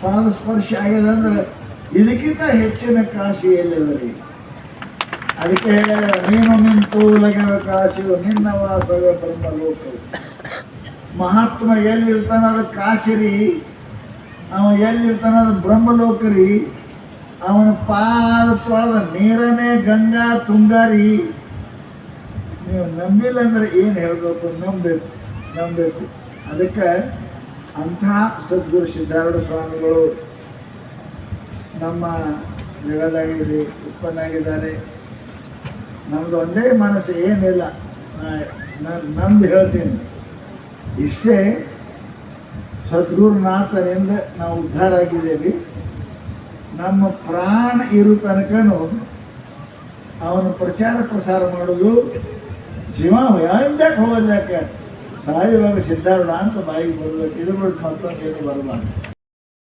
ಪಾದ ಸ್ಪರ್ಶ ಆಗಿದೆ ಅಂದ್ರೆ ಇದಕ್ಕಿಂತ ಹೆಚ್ಚಿನ ಕಾಶಿ ಎಲ್ಲಿದ್ರಿ? ಅದಕ್ಕೆ ನೀನು ನಿಂತು ಲಗಿನ ಕಾಶಿಯು ನಿನ್ನ ವಾಸವೇ ಬ್ರಹ್ಮಲೋಕವು. ಮಹಾತ್ಮ ಎಲ್ಲಿರ್ತಾನ ಅದು ಕಾಶಿರಿ, ಅವ ಎಲ್ಲಿರ್ತಾನ ಅದು ಬ್ರಹ್ಮಲೋಕರಿ. ಅವನ ಪಾದ ತೊಳೆದ ನೀರನೇ ಗಂಗಾ ತುಂಗಾರಿ. ನೀವು ನಂಬಿಲ್ಲ ಅಂದ್ರೆ ಏನು ಹೇಳಬೇಕು? ನಂಬಬೇಕು. ಅದಕ್ಕೆ ಅಂಥ ಸದ್ಗುರು ಸಿದ್ಧಾರೂಢ ಸ್ವಾಮಿಗಳು ನಮ್ಮ ಜಗದಾಗಿದೆ ಉತ್ಪನ್ನ ಆಗಿದ್ದಾರೆ. ನಮ್ದು ಒಂದೇ ಮನಸ್ಸು, ಏನಿಲ್ಲ. ನಂದು ಹೇಳ್ತೀನಿ ಇಷ್ಟೇ, ಸದ್ಗುರುನಾಥನಿಂದ ನಾವು ಉದ್ಧಾರ ಆಗಿದ್ದೇವೆ. ನಮ್ಮ ಪ್ರಾಣ ಇರು ತನಕನೂ ಅವನು ಪ್ರಚಾರ ಪ್ರಸಾರ ಮಾಡೋದು. ಜೀವ ಯಾಕೆ ಹೋಗೋದ್ಯಾಕೆ? ಸಾಯುವಾಗ ಸಿದ್ಧಾರೂಢ ಅಂತ ಬಾಯಿಗೆ ಬರಬೇಕು. ಇದು ಬಿಟ್ಟು ಮತ್ತೊಂದು ಏನು ಬರಬಾರ್ದು.